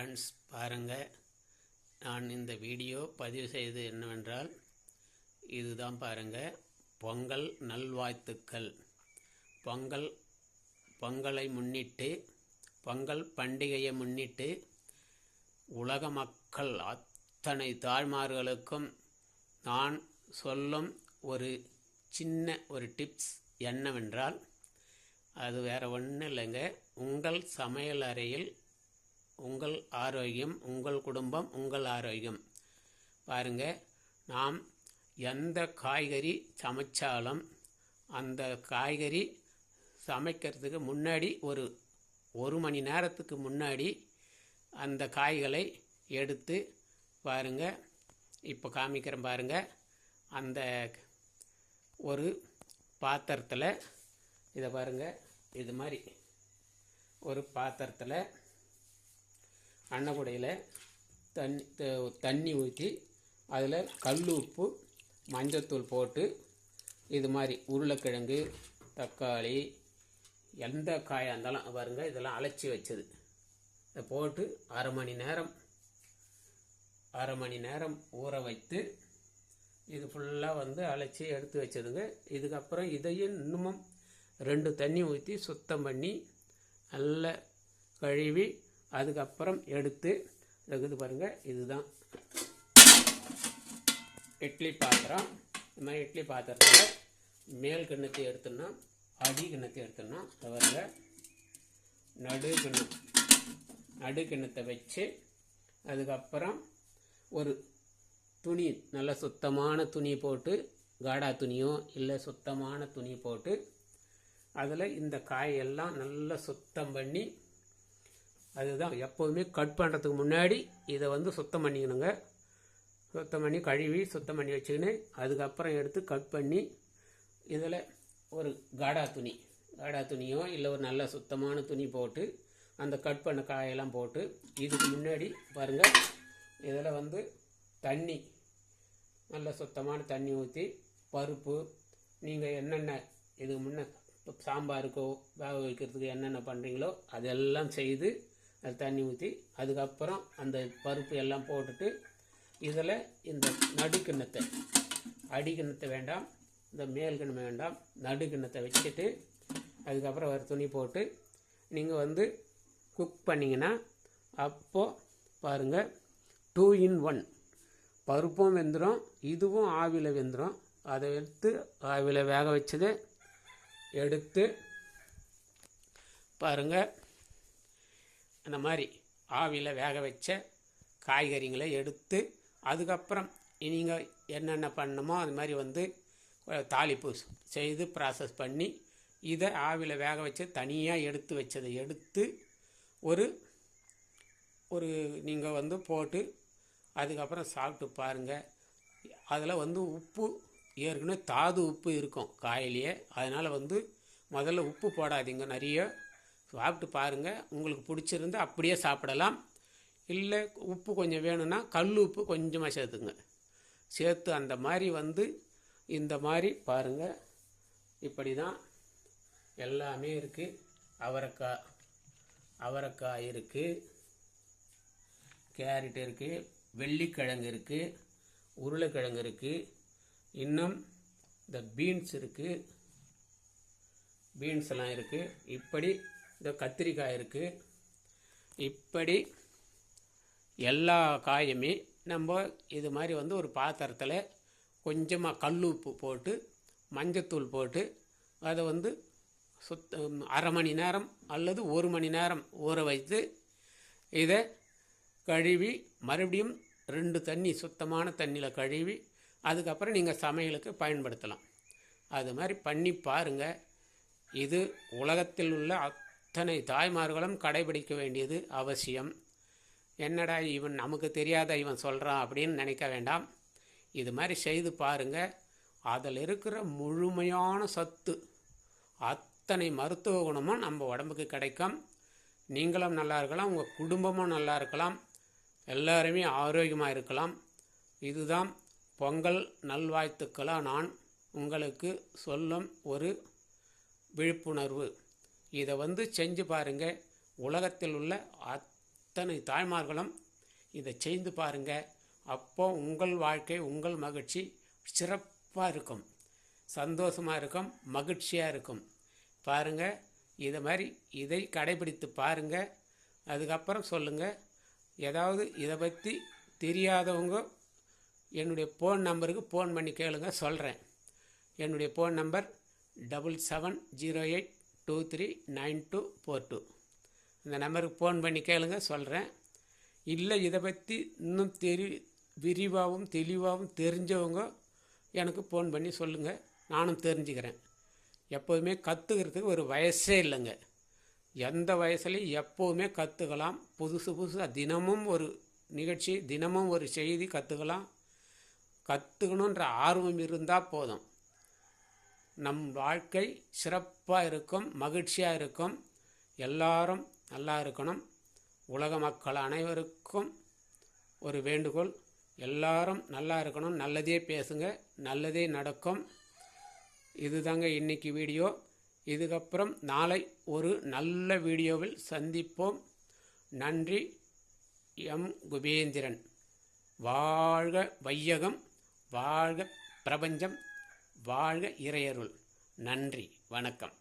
Friends பாருங்கள், நான் இந்த வீடியோ பதிவு செய்து என்னவென்றால் இதுதான் பாருங்கள், பொங்கல் நல்வாழ்த்துக்கள். பொங்கலை முன்னிட்டு, பொங்கல் பண்டிகையை முன்னிட்டு உலக மக்கள் அத்தனை தாய்மார்களுக்கும் நான் சொல்லும் ஒரு சின்ன ஒரு டிப்ஸ் என்னவென்றால், அது வேறு ஒன்றும் இல்லைங்க. உங்கள் சமையல் அறையில் உங்கள் ஆரோக்கியம், உங்கள் குடும்பம், உங்கள் ஆரோக்கியம். பாருங்கள், நாம் எந்த காய்கறி சமைச்சாலும் அந்த காய்கறி சமைக்கிறதுக்கு முன்னாடி ஒரு மணி நேரத்துக்கு முன்னாடி அந்த காய்களை எடுத்து பாருங்கள். இப்போ காமிக்கிறேன் பாருங்கள். அந்த ஒரு பாத்திரத்தில் இதை பாருங்கள், இது மாதிரி ஒரு பாத்திரத்தில் அன்னக்குடையில் தண்ணி ஊற்றி அதில் கல் உப்பு, மஞ்சத்தூள் போட்டு இது மாதிரி உருளைக்கிழங்கு, தக்காளி, எந்த காயாக இருந்தாலும் பாருங்கள், இதெல்லாம் அலசி வச்சது. இதை போட்டு அரை மணி நேரம் ஊற வைத்து இது ஃபுல்லாக அலசி எடுத்து வச்சதுங்க. இதுக்கப்புறம் இதையும் இன்னமும் 2 தண்ணி ஊற்றி சுத்தம் பண்ணி நல்லா கழுவி அதுக்கப்புறம் எடுத்து இருக்குது பாருங்கள். இதுதான் இட்லி பாத்திரம். இந்த மாதிரி இட்லி பாத்திரத்தில் மேல் கிண்ணத்தை எடுத்துடணும், அடி கிண்ணத்தை எடுத்துடணும். பாருங்க, நடு கிண்ணத்தை வச்சு அதுக்கப்புறம் ஒரு துணி, நல்ல சுத்தமான துணி போட்டு, காடா துணியோ இல்லை சுத்தமான துணி போட்டு அதில் இந்த காயெல்லாம் நல்லா சுத்தம் பண்ணி, அதுதான் எப்போதுமே கட் பண்ணுறதுக்கு முன்னாடி இதை சுத்தம் பண்ணிக்கணுங்க. சுத்தம் பண்ணி கழுவி சுத்தம் பண்ணி வச்சுக்கின்னு அதுக்கப்புறம் எடுத்து கட் பண்ணி இதில் ஒரு காடா துணியோ இல்லை ஒரு நல்ல சுத்தமான துணி போட்டு அந்த கட் பண்ண காயெல்லாம் போட்டு, இதுக்கு முன்னாடி பாருங்கள், இதில் தண்ணி, நல்ல சுத்தமான தண்ணி ஊற்றி பருப்பு, நீங்கள் என்னென்ன இதுக்கு முன்னே சாம்பாருக்கோ வேக வைக்கிறதுக்கு என்னென்ன பண்ணுறீங்களோ அதெல்லாம் செய்து அது தண்ணி ஊற்றி அதுக்கப்புறம் அந்த பருப்பு எல்லாம் போட்டுட்டு இதில் இந்த நடுக்கிண்ணத்தை, அடிக்கிண்ணத்தை வேண்டாம், இந்த மேல் கிண்ணம் வேண்டாம், நடுக்கிண்ணத்தை வச்சுட்டு அதுக்கப்புறம் ஒரு துணி போட்டு நீங்கள் குக் பண்ணிங்கன்னா அப்போது பாருங்கள் 2 in 1 பருப்பும் வெந்துடும், இதுவும் ஆவியில் வெந்துடும். அதை எடுத்து ஆவியில் வேக வச்சதை எடுத்து பாருங்கள், அந்த மாதிரி ஆவியில் வேக வச்ச காய்கறிகளை எடுத்து அதுக்கப்புறம் நீங்கள் என்னென்ன பண்ணணுமோ அது மாதிரி தாளிப்பு செய்து ப்ராசஸ் பண்ணி இதை ஆவியில் வேக வச்சு தனியாக எடுத்து வச்சதை எடுத்து ஒரு நீங்கள் போட்டு அதுக்கப்புறம் சாப்பிட்டு பாருங்கள். அதில் உப்பு ஏற்கனவே தாது உப்பு இருக்கும் காயிலேயே, அதனால் முதல்ல உப்பு போடாதீங்க. நிறைய சாப்பிட்டு பாருங்கள், உங்களுக்கு பிடிச்சிருந்து அப்படியே சாப்பிடலாம். இல்லை உப்பு கொஞ்சம் வேணும்னா கல் உப்பு கொஞ்சமாக சேர்த்து அந்த மாதிரி இந்த மாதிரி பாருங்கள். இப்படி தான் எல்லாமே இருக்குது. அவரைக்காய் இருக்குது, கேரட் இருக்குது, வெள்ளிக்கிழங்கு இருக்குது, உருளைக்கிழங்கு இருக்குது, இன்னும் இந்த பீன்ஸ் இருக்குது, பீன்ஸ் எல்லாம் இருக்குது. இப்படி இந்த கத்திரிக்காய் இருக்குது. இப்படி எல்லா காயுமே நம்ம இது மாதிரி ஒரு பாத்திரத்தில் கொஞ்சமாக கல் உப்பு போட்டு மஞ்சத்தூள் போட்டு அதை அரை மணி நேரம் அல்லது 1 மணி நேரம் ஊற வைத்து இதை கழுவி மறுபடியும் 2 தண்ணி சுத்தமான தண்ணியில் கழுவி அதுக்கப்புறம் நீங்கள் சமையலுக்கு பயன்படுத்தலாம். அது மாதிரி பண்ணி பாருங்கள். இது உலகத்தில் உள்ள அத்தனை தாய்மார்களும் கடைபிடிக்க வேண்டியது அவசியம். என்னடா இவன் நமக்கு தெரியாத இவன் சொல்கிறான் அப்படின்னு நினைக்க வேண்டாம். இது மாதிரி செய்து பாருங்கள். அதில் இருக்கிற முழுமையான சத்து, அத்தனை மருத்துவ குணமும் நம்ம உடம்புக்கு கிடைக்கும். நீங்களும் நல்லா இருக்கலாம், உங்கள் குடும்பமும் நல்லா இருக்கலாம், எல்லாருமே ஆரோக்கியமாக இருக்கலாம். இதுதான் பொங்கல் நல்வாழ்த்துக்களாக நான் உங்களுக்கு சொல்லும் ஒரு விழிப்புணர்வு. இதை செஞ்சு பாருங்கள். உலகத்தில் உள்ள அத்தனை தாய்மார்களும் இதை செய்து பாருங்கள். அப்போ உங்கள் வாழ்க்கை, உங்கள் மகிழ்ச்சி சிறப்பாக இருக்கும், சந்தோஷமாக இருக்கும், மகிழ்ச்சியாக இருக்கும். பாருங்கள், இதை மாதிரி இதை கடைபிடித்து பாருங்கள். அதுக்கப்புறம் சொல்லுங்கள். ஏதாவது இதை பற்றி தெரியாதவங்க என்னுடைய ஃபோன் நம்பருக்கு ஃபோன் பண்ணி கேளுங்க, சொல்கிறேன். என்னுடைய ஃபோன் நம்பர் 7708239242. இந்த நம்பருக்கு ஃபோன் பண்ணி கேளுங்க, சொல்கிறேன். இல்லை இதை பற்றி இன்னும் விரிவாகவும் தெளிவாகவும் தெரிஞ்சவங்க எனக்கு ஃபோன் பண்ணி சொல்லுங்கள், நானும் தெரிஞ்சுக்கிறேன். எப்போதுமே கற்றுக்கிறதுக்கு ஒரு வயசே இல்லைங்க. எந்த வயசுலையும் எப்போவுமே கற்றுக்கலாம். புதுசாக தினமும் ஒரு நிகழ்ச்சி, தினமும் ஒரு செய்தி கற்றுக்கலாம். கற்றுக்கணுன்ற ஆர்வம் இருந்தால் போதும். நம் வாழ்க்கை சிறப்பாக இருக்கும், மகிழ்ச்சியாக இருக்கும். எல்லாரும் நல்லா இருக்கணும். உலக மக்கள் அனைவருக்கும் ஒரு வேண்டுகோள், எல்லாரும் நல்லா இருக்கணும். நல்லதே பேசுங்க, நல்லதே நடக்கும். இதுதாங்க இன்னைக்கு வீடியோ. இதுக்கப்புறம் நாளை ஒரு நல்ல வீடியோவில் சந்திப்போம். நன்றி. எம் குபேந்திரன். வாழ்க வையகம், வாழ்க பிரபஞ்சம், வாழ்க இறையருள். நன்றி, வணக்கம்.